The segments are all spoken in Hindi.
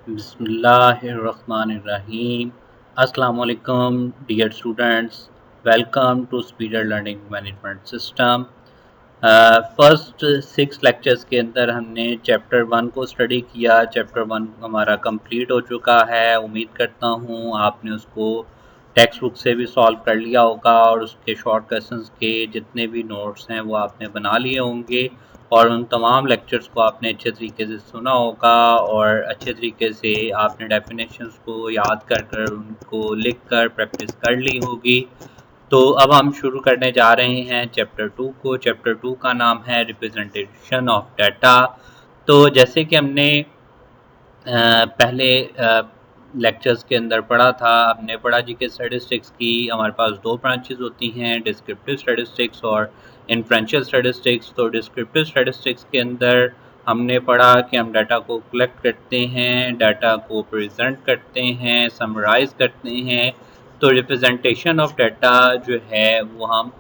बिस्मिल्लाहिर्रहमानिर्रहीम। अस्सलामुअलैकुम dear students, welcome to speeder learning management system. First 6 lectures के अंदर हमने चैप्टर 1 को स्टडी किया। चैप्टर 1 हमारा कंप्लीट हो चुका है। उम्मीद करता हूँ आपने उसको टेक्स्ट बुक से भी सॉल्व कर लिया होगा और उसके शॉर्ट क्वेश्चंस के जितने भी नोट्स हैं वो आपने बना लिए होंगे और उन तमाम लेक्चर्स को आपने अच्छे तरीके से सुना होगा और अच्छे तरीके से आपने डेफिनेशंस को याद कर उनको लिख कर प्रैक्टिस कर ली होगी। तो अब हम शुरू करने जा रहे हैं चैप्टर 2 को। चैप्टर 2 का नाम है रिप्रेजेंटेशन ऑफ डाटा। तो जैसे कि हमने पहले लेक्चर्स के अंदर पढ़ा था, हमने पढ़ा जी कि स्टैटिस्टिक्स की हमारे पास 2 ब्रांचेस होती हैं, डिस्क्रिप्टिव स्टैटिस्टिक्स और इन्फ्रेंशियल स्टैटिस्टिक्स। तो डिस्क्रिप्टिव स्टैटिस्टिक्स के अंदर हमने पढ़ा कि हम डाटा को कलेक्ट करते हैं, डाटा को प्रेजेंट करते हैं, समराइज करते हैं। तो रिप्रेजेंटेशन ऑफ डाटा जो है वो हम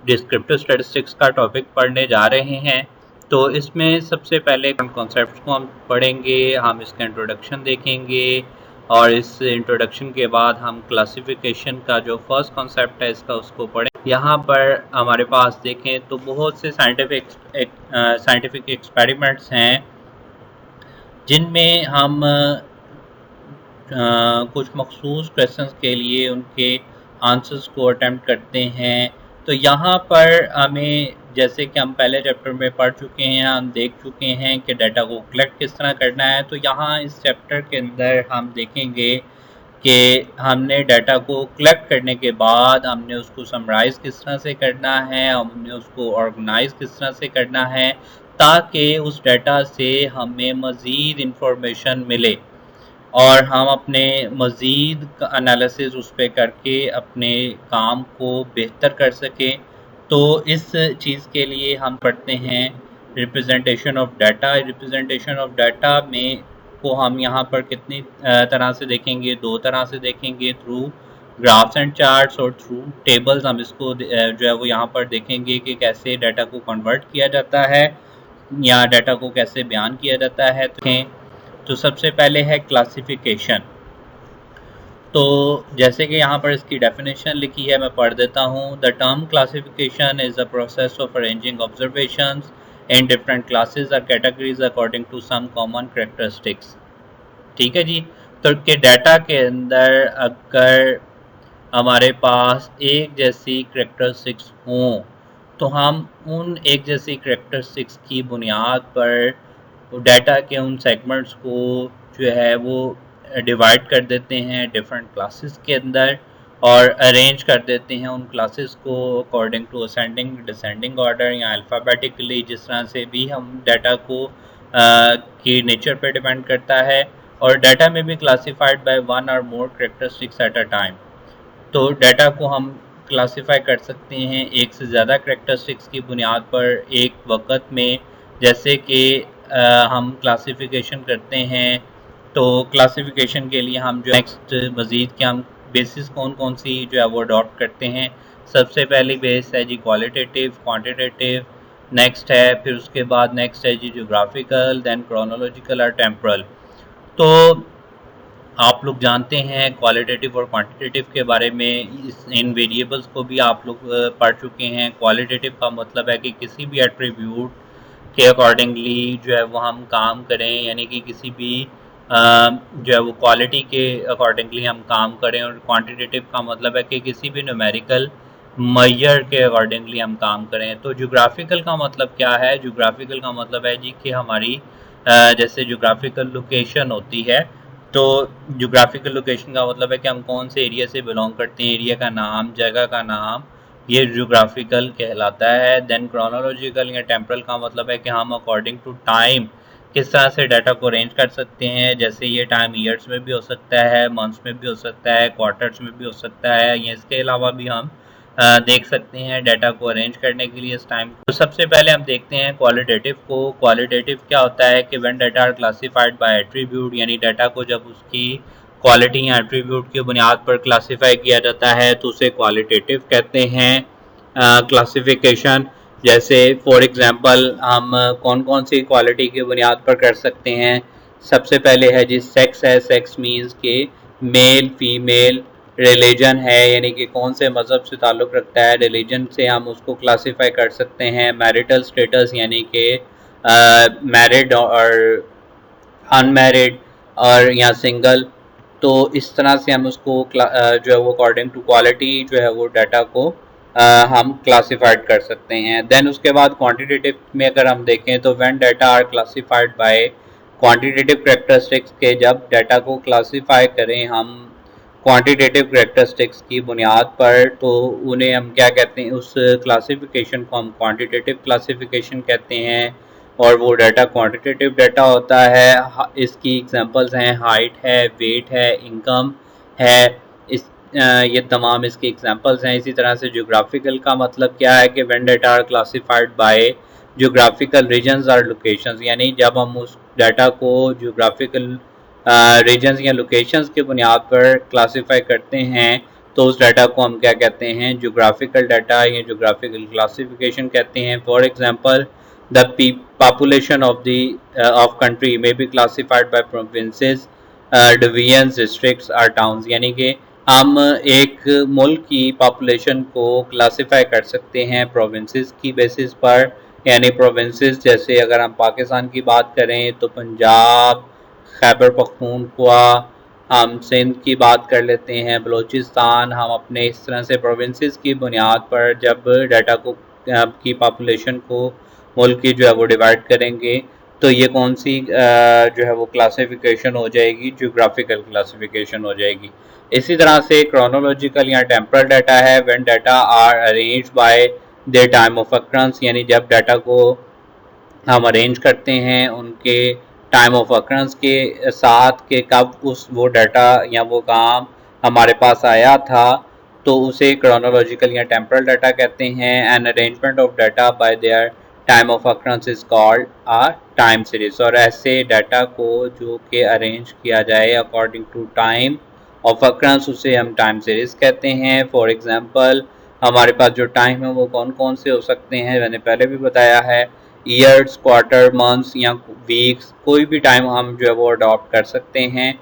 डिस्क्रिप्टिव स्टैटिस्टिक्स का टॉपिक पढ़ने जा रहे हैं। तो इसमें सबसे पहले कॉन्सेप्ट्स को हम पढ़ेंगे, हम इसका इंट्रोडक्शन देखेंगे और इस इंट्रोडक्शन के बाद हम क्लासिफिकेशन का जो फर्स्ट कॉन्सेप्ट है इसका उसको पढ़ें। यहाँ पर हमारे पास देखें तो बहुत से साइंटिफिक एक्सपेरिमेंट्स हैं जिनमें हम कुछ मखसूस क्वेश्चंस के लिए उनके आंसर्स को अटेम्प्ट करते हैं। तो यहाँ पर हमें, जैसे कि हम पहले चैप्टर में पढ़ चुके हैं, हम देख चुके हैं कि डाटा को कलेक्ट किस तरह करना है। तो यहाँ इस चैप्टर के अंदर हम देखेंगे कि हमने डाटा को कलेक्ट करने के बाद हमने उसको समराइज़ किस तरह से करना है, हमने उसको ऑर्गेनाइज किस तरह से करना है ताकि उस डाटा से हमें मज़ीद इंफॉर्मेशन मिले और हम अपने मज़ीद एनालिसिस उस पर करके अपने काम को बेहतर कर सकें। तो इस चीज़ के लिए हम पढ़ते हैं representation of data. Representation of data में को हम यहाँ पर कितनी तरह से देखेंगे, 2 तरह से देखेंगे, थ्रू ग्राफ्स एंड चार्ट्स और थ्रू टेबल्स। हम इसको जो है वो यहाँ पर देखेंगे कि कैसे डाटा को कन्वर्ट किया जाता है या डाटा को कैसे बयान किया जाता है। तो सबसे पहले है क्लासिफिकेशन। तो जैसे कि यहाँ पर इसकी डेफिनेशन लिखी है, मैं पढ़ देता हूँ। The term classification is the process of arranging observations in different classes और categories according to some common characteristics. ठीक है जी। तो के डाटा के अंदर अगर हमारे पास एक जैसी कैरेक्टरिस्टिक्स हों तो हम उन एक जैसी कैरेक्टरिस्टिक्स की बुनियाद पर डाटा के उन सेगमेंट्स को जो है वो डिवाइड कर देते हैं डिफरेंट क्लासेस के अंदर और अरेंज कर देते हैं उन क्लासेस को according to ascending descending order या अल्फ़ाबेटिकली, जिस तरह से भी हम डाटा को की नेचर पे डिपेंड करता है। और डाटा में भी क्लासिफाइड बाय 1 और मोर कैरेक्टरिस्टिक्स एट अ टाइम। तो डाटा को हम क्लासिफाई कर सकते हैं एक से ज़्यादा कैरेक्टरिस्टिक्स की बुनियाद पर एक वक्त में। जैसे कि हम क्लासिफिकेशन करते हैं तो क्लासिफिकेशन के लिए हम जो नेक्स्ट मज़ीद के हम बेसिस कौन कौन सी जो है वो अडॉप्ट करते हैं। सबसे पहली बेस है जी क्वालिटेटिव, क्वांटिटेटिव, नेक्स्ट है, फिर उसके बाद नेक्स्ट है जी ज्योग्राफिकल, देन क्रोनोलॉजिकल और टेम्परल। तो आप लोग जानते हैं क्वालिटेटिव और क्वांटिटेटिव के बारे में। इन वेरिएबल्स को भी आप लोग पढ़ चुके हैं। क्वालिटेटिव का मतलब है कि किसी भी एट्रीब्यूट के अकॉर्डिंगली जो है वो हम काम करें, यानी कि किसी भी जो है वो क्वालिटी के अकॉर्डिंगली हम काम करें। और क्वांटिटेटिव का मतलब है कि किसी भी न्यूमेरिकल मेजर के अकॉर्डिंगली हम काम करें। तो ज्योग्राफिकल का मतलब क्या है? ज्योग्राफिकल का मतलब है जी कि हमारी जैसे ज्योग्राफिकल लोकेशन होती है, तो ज्योग्राफिकल लोकेशन का मतलब है कि हम कौन से एरिया से बिलोंग करते हैं, एरिया का नाम, जगह का नाम, ये ज्योग्राफिकल कहलाता है। देन क्रोनोलॉजिकल या टेम्परल का मतलब है कि हम अकॉर्डिंग टू टाइम किस तरह से डाटा को अरेंज कर सकते हैं। जैसे ये टाइम ईयर्स में भी हो सकता है, मंथ्स में भी हो सकता है, क्वार्टर्स में भी हो सकता है, या इसके अलावा भी हम देख सकते हैं डाटा को अरेंज करने के लिए इस टाइम। तो सबसे पहले हम देखते हैं क्वालिटेटिव को। क्वालिटेटिव क्या होता है कि when data are classified by attribute, यानी डाटा को जब उसकी क्वालिटी या एट्रीब्यूट की बुनियाद पर क्लासिफाई किया जाता है तो उसे क्वालिटेटिव कहते हैं क्लासिफिकेशन। जैसे फॉर एग्जांपल हम कौन कौन सी क्वालिटी की बुनियाद पर कर सकते हैं। सबसे पहले है जी सेक्स है, सेक्स मीन्स के मेल फीमेल, रिलीजन है यानी कि कौन से मज़हब से ताल्लुक़ रखता है, रिलीजन से हम उसको क्लासीफाई कर सकते हैं, मैरिटल स्टेटस यानी कि मैरिड और अनमैरिड और या सिंगल, तो इस तरह से हम उसको जो है वो अकॉर्डिंग टू क्वालिटी जो है वो डाटा को हम क्लासिफाइड कर सकते हैं। देन उसके बाद क्वांटिटेटिव में अगर हम देखें तो when data are classified by quantitative characteristics के, जब डाटा को क्लासिफाई करें हम क्वांटिटेटिव कैरेक्टरिस्टिक्स की बुनियाद पर, तो उन्हें हम क्या कहते हैं, उस क्लासिफिकेशन को हम क्वांटिटेटिव क्लासिफिकेशन कहते हैं और वो डाटा क्वांटिटेटिव डाटा होता है। इसकी एग्जांपल्स हैं हाइट है, वेट है, इनकम है, इस ये तमाम इसके एग्जांपल्स हैं। इसी तरह से ज्योग्राफिकल का मतलब क्या है कि when data are classified by geographical regions और लोकेशंस, यानी जब हम उस डाटा को ज्योग्राफिकल रीजन्स या लोकेशंस की बुनियाद पर क्लासिफाई करते हैं तो उस डाटा को हम क्या कहते हैं, ज्योग्राफिकल डाटा या ज्योग्राफिकल क्लासिफिकेशन कहते हैं। For example the population of the of country may be classified by provinces, divisions, districts or towns, यानी कि हम एक मुल्क की पॉपुलेशन को क्लासिफाई कर सकते हैं प्रोविंसेस की बेसिस पर, यानी प्रोविंसेस जैसे अगर हम पाकिस्तान की बात करें तो पंजाब, खैबर पख्तूनख्वा, हम सिंध की बात कर लेते हैं, बलूचिस्तान, हम अपने इस तरह से प्रोविंसेस की बुनियाद पर जब डाटा को की पॉपुलेशन को मुल्क की जो है वो डिवाइड करेंगे तो ये कौन सी जो है वो क्लासिफिकेशन हो जाएगी, ज्योग्राफिकल क्लासिफिकेशन हो जाएगी। इसी तरह से क्रोनोलॉजिकल या टेम्परल डाटा है when data are arranged by their time of occurrence, यानी जब डाटा को हम अरेंज करते हैं उनके टाइम ऑफ अकरेंस के साथ के कब उस वो डाटा या वो काम हमारे पास आया था, तो उसे क्रोनोलॉजिकल या टेम्परल डाटा कहते हैं। An arrangement of data by their time of occurrence is called a time series, और ऐसे डाटा को जो कि अरेंज किया जाए according to time of occurrence उसे हम टाइम सीरीज कहते हैं। फॉर एग्जांपल हमारे पास जो टाइम है वो कौन कौन से हो सकते हैं, मैंने पहले भी बताया है, ईयर्स, क्वार्टर, मंथ्स या वीक्स, कोई भी टाइम हम जो है वो अडॉप्ट कर सकते हैं।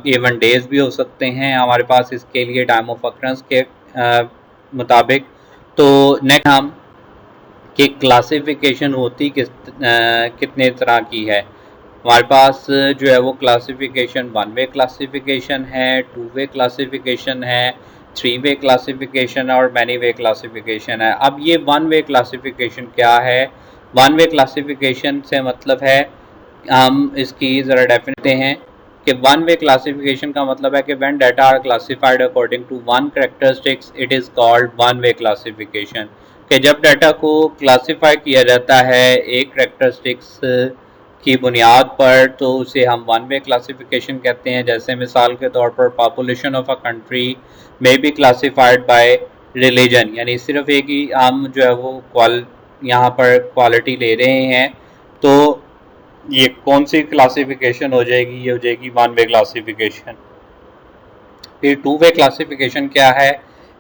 इवन डेज भी हो सकते हैं हमारे पास इसके लिए टाइम ऑफ अकरेंस के मुताबिक। तो नेक्स्ट हम कि क्लासिफिकेशन होती कितने तरह की है, हमारे पास जो है वो क्लासिफिकेशन 1 वे क्लासिफिकेशन है, 2 वे क्लासिफिकेशन है, 3 वे क्लासिफिकेशन और मैनी वे क्लासिफिकेशन है। अब ये 1 वे क्लासिफिकेशन क्या है, 1 वे क्लासिफिकेशन से मतलब है, हम इसकी ज़रा डेफिनेट हैं कि 1 वे क्लासिफिकेशन का मतलब है कि when data are classified according to 1 characteristics it is called 1 way classification, कि जब डाटा को क्लासिफाई किया जाता है एक कैरेक्टरिस्टिक्स की बुनियाद पर तो उसे हम 1 वे क्लासिफिकेशन कहते हैं। जैसे मिसाल के तौर पर पॉपुलेशन ऑफ अ कंट्री में बी क्लासिफाइड बाय रिलीजन, यानी सिर्फ एक ही हम जो है वो यहाँ पर क्वालिटी ले रहे हैं, तो ये कौन सी क्लासिफिकेशन हो जाएगी, ये हो जाएगी 1 वे क्लासिफिकेशन। फिर 2 वे क्लासिफिकेशन क्या है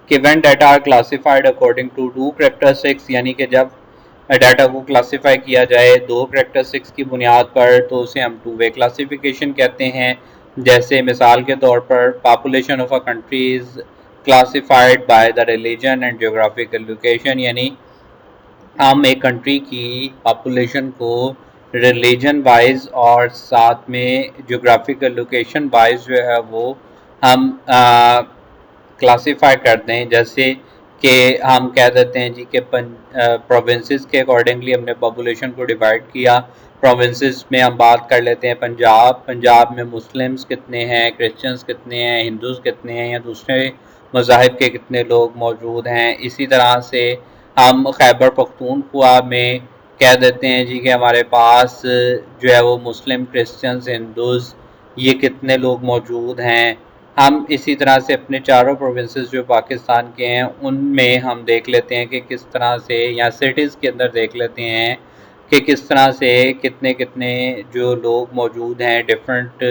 कि when data are classified according to 2 characteristics, यानी कि जब डाटा को क्लासिफाई किया जाए 2 कैरेक्टरिस्टिक्स की बुनियाद पर तो उसे हम 2 वे क्लासिफिकेशन कहते हैं। जैसे मिसाल के तौर पर population of a country is classified by the religion and geographical location, यानी हम एक कंट्री की पॉपुलेशन को रिलीजन वाइज और साथ में ज्योग्राफिकल लोकेशन वाइज जो है वो हम क्लासिफाई कर दें। जैसे कि हम कह देते हैं जी कि प्रोविंसेस के अकॉर्डिंगली हमने पॉपुलेशन को डिवाइड किया। प्रोविंसेस में हम बात कर लेते हैं पंजाब में मुस्लिम्स कितने हैं, क्रिश्चियंस कितने हैं, हिंदूज़ कितने हैं या दूसरे मज़ाहिब के कितने लोग मौजूद हैं। इसी तरह से हम खैबर पख्तूनख्वा में कह देते हैं जी कि हमारे पास जो है वो मुस्लिम, क्रिश्चियंस, हिंदूज़ ये कितने लोग मौजूद हैं। हम इसी तरह से अपने चारों प्रोविंसेस जो पाकिस्तान के हैं उनमें हम देख लेते हैं कि किस तरह से, या सिटीज़ के अंदर देख लेते हैं कि किस तरह से कितने कितने जो लोग मौजूद हैं डिफरेंट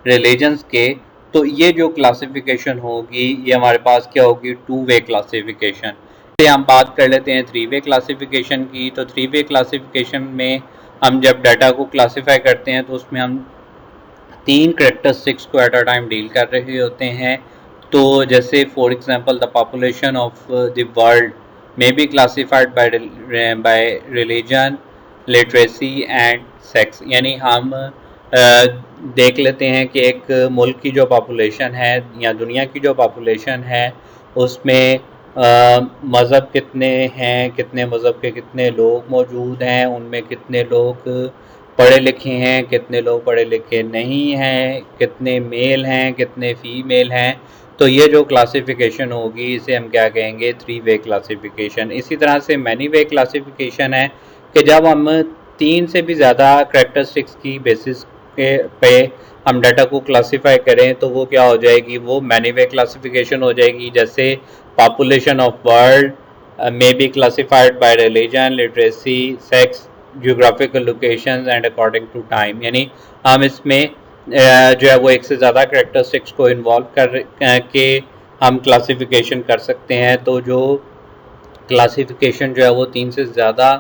रिलीजन्स के। तो ये जो क्लासिफिकेशन होगी ये हमारे पास क्या होगी, 2 वे क्लासिफिकेशन। हम बात कर लेते हैं 3 वे क्लासिफिकेशन की। तो 3 वे क्लासिफिकेशन में हम जब डाटा को क्लासिफाई करते हैं तो उसमें हम तीन करेक्टरिस्टिक्स को एट अ टाइम डील कर रहे होते हैं। तो जैसे for example the population of the world may be classified by religion, literacy and sex, यानी हम देख लेते हैं कि एक मुल्क की जो पॉपुलेशन है या दुनिया की जो पॉपुलेशन है उसमें मज़हब कितने हैं, कितने मज़हब के कितने लोग मौजूद हैं, उनमें कितने लोग पढ़े लिखे हैं, कितने लोग पढ़े लिखे नहीं हैं, कितने मेल हैं, कितने फीमेल हैं। तो ये जो क्लासिफिकेशन होगी इसे हम क्या कहेंगे, 3 वे क्लासिफिकेशन। इसी तरह से मैनी वे क्लासिफिकेशन है कि जब हम 3 से भी ज़्यादा करेक्टरिस्टिक्स की बेसिस पे हम डाटा को क्लासीफाई करें तो वो क्या हो जाएगी, वो मैनी वे क्लासिफिकेशन हो जाएगी। जैसे population of world may be classified by religion, literacy, sex, geographical locations and according to time, यानी हम इसमें जो है वो एक से ज़्यादा करेक्टरिस्टिक्स को इन्वॉल्व कर के हम क्लासिफिकेशन कर सकते हैं। तो जो क्लासिफिकेशन जो है वो 3 से ज़्यादा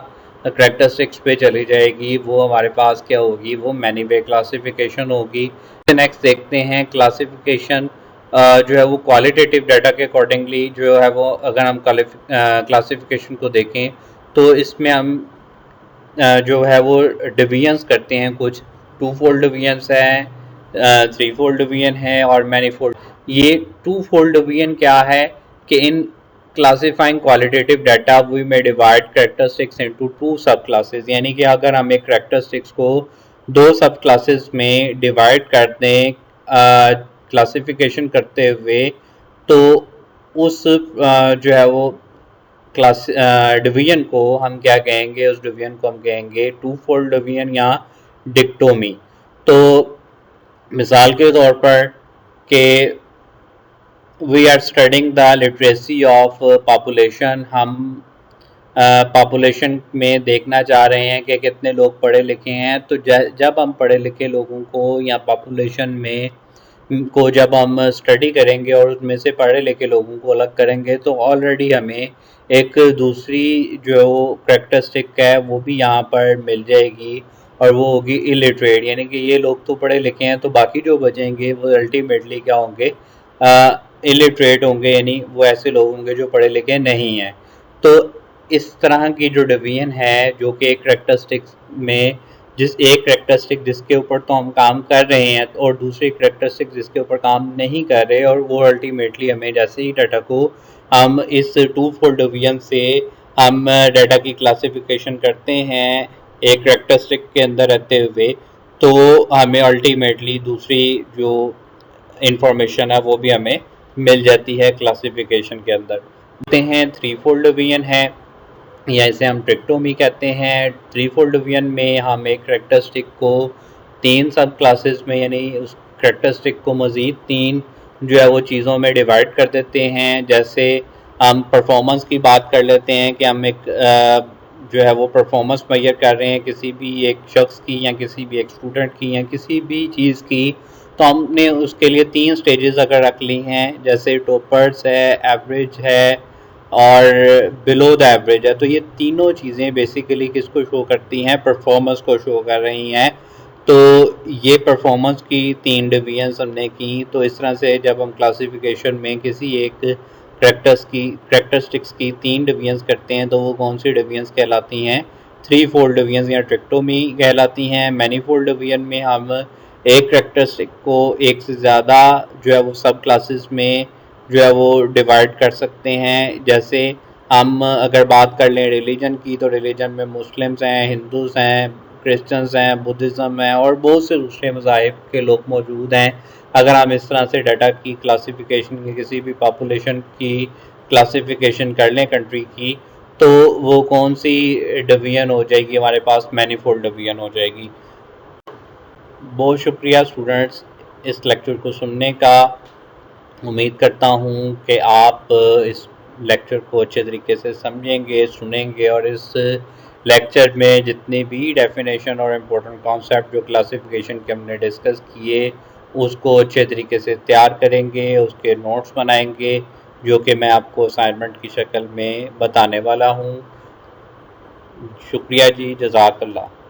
करेक्टरिस्टिक्स पे चली जाएगी, वो हमारे पास क्या होगी, वो मैनी वे क्लासिफिकेशन होगी। नेक्स्ट देखते हैं क्लासिफिकेशन जो है वो क्वालिटेटिव डाटा के अकॉर्डिंगली जो है वो, अगर हम क्लासिफिकेशन को देखें तो इसमें हम जो है वो डिवीजन्स करते हैं। कुछ 2-फोल्ड डिवीजन्स हैं, 3-फोल्ड डिवीजन है और मैनीफोल्ड। ये 2-फोल्ड डिवीजन क्या है कि इन क्लासिफाइंग क्वालिटेटिव डाटा वी में डिवाइड करेक्टरिस्टिक्स इनटू 2 सब क्लासेस, यानी कि अगर हम एक करेक्टरिस्टिक्स को 2 सब क्लासेस में डिवाइड कर दें क्लासिफिकेशन करते हुए, तो उस जो है वो क्लास डिवीजन को हम क्या कहेंगे, उस डिवीजन को हम कहेंगे 2-फोल्ड डिवीजन या डिक्टोमी। तो मिसाल के तौर पर कि we are studying the literacy of population, हम पॉपुलेशन में देखना चाह रहे हैं कि कितने लोग पढ़े लिखे हैं। तो जब हम पढ़े लिखे लोगों को या पॉपुलेशन में को जब हम स्टडी करेंगे और उसमें से पढ़े लिखे लोगों को अलग करेंगे तो ऑलरेडी हमें एक दूसरी जो करेक्टरिस्टिक है वो भी यहाँ पर मिल जाएगी और वो होगी इलिटरेट, यानी कि ये लोग तो पढ़े लिखे हैं तो बाकी जो बचेंगे वो अल्टीमेटली क्या होंगे, इलिटरेट होंगे, यानी वो ऐसे लोग होंगे जो पढ़े लिखे नहीं हैं। तो इस तरह की जो डिवीजन है जो कि एक करेक्टरिस्टिक्स में एक करेक्टरिस्टिक जिसके ऊपर तो हम काम कर रहे हैं और दूसरी करेक्टरिस्टिक जिसके ऊपर काम नहीं कर रहे, और वो अल्टीमेटली हमें जैसे ही डाटा को हम इस 2-फोल्ड डिवीजन से हम डाटा की क्लासिफिकेशन करते हैं एक करेक्टरिस्टिक के अंदर रहते हुए, तो हमें अल्टीमेटली दूसरी जो इंफॉर्मेशन है वो भी हमें मिल जाती है क्लासिफिकेशन के अंदर। कहते हैं 3-फोल्ड डिवीजन है या इसे हम ट्रिक्टोमी कहते हैं। 3-फोल्ड डिवीजन में हम एक करेक्टरिस्टिक को 3 सब क्लासेस में, यानी उस करेक्टरिस्टिक को मज़ीद 3 जो है वो चीज़ों में डिवाइड कर देते हैं। जैसे हम परफॉर्मेंस की बात कर लेते हैं कि हम एक जो है वो परफॉर्मेंस मेजर कर रहे हैं किसी भी एक शख्स की या किसी भी एक स्टूडेंट की या किसी भी चीज़ की, तो हमने उसके लिए 3 स्टेजेस अगर रख ली हैं, जैसे टॉपर्स है, एवरेज है और बिलो द एवरेज है। तो ये तीनों चीज़ें बेसिकली किसको शो करती हैं, परफॉर्मेंस को शो कर रही हैं। तो ये परफॉर्मेंस की 3 डिवीजन्स हमने की। तो इस तरह से जब हम क्लासिफिकेशन में किसी एक करेक्टरिस्टिक्स की 3 डिवीजन्स करते हैं तो वो कौन सी डिवीजन्स कहलाती हैं, 3-फोल्ड डिवीजन्स या ट्रिक्टोमी कहलाती हैं। मैनीफोल्ड डिवीजन में हम एक करेक्टरिस्टिक को एक से ज़्यादा जो है वो सब क्लासेस में जो है वो डिवाइड कर सकते हैं। जैसे हम अगर बात कर लें रिलीजन की, तो रिलीजन में मुस्लिम्स हैं, हिंदूज़ हैं, क्रिश्चियंस हैं, बुद्धिज़्म है और बहुत से दूसरे मज़ाहिब के लोग मौजूद हैं। अगर हम इस तरह से डाटा की क्लासिफिकेशन की किसी भी पॉपुलेशन की क्लासिफिकेशन कर लें कंट्री की, तो वो कौन सी डिवीजन हो जाएगी, हमारे पास मैनीफोल्ड डिवीजन हो जाएगी। बहुत शुक्रिया स्टूडेंट्स इस लेक्चर को सुनने का। उम्मीद करता हूँ कि आप इस लेक्चर को अच्छे तरीके से समझेंगे, सुनेंगे और इस लेक्चर में जितने भी डेफिनेशन और इम्पोर्टेंट कॉन्सेप्ट जो क्लासिफिकेशन के हमने डिस्कस किए उसको अच्छे तरीके से तैयार करेंगे, उसके नोट्स बनाएंगे जो कि मैं आपको असाइनमेंट की शक्ल में बताने वाला हूँ। शुक्रिया जी, जज़ाकल्लाह।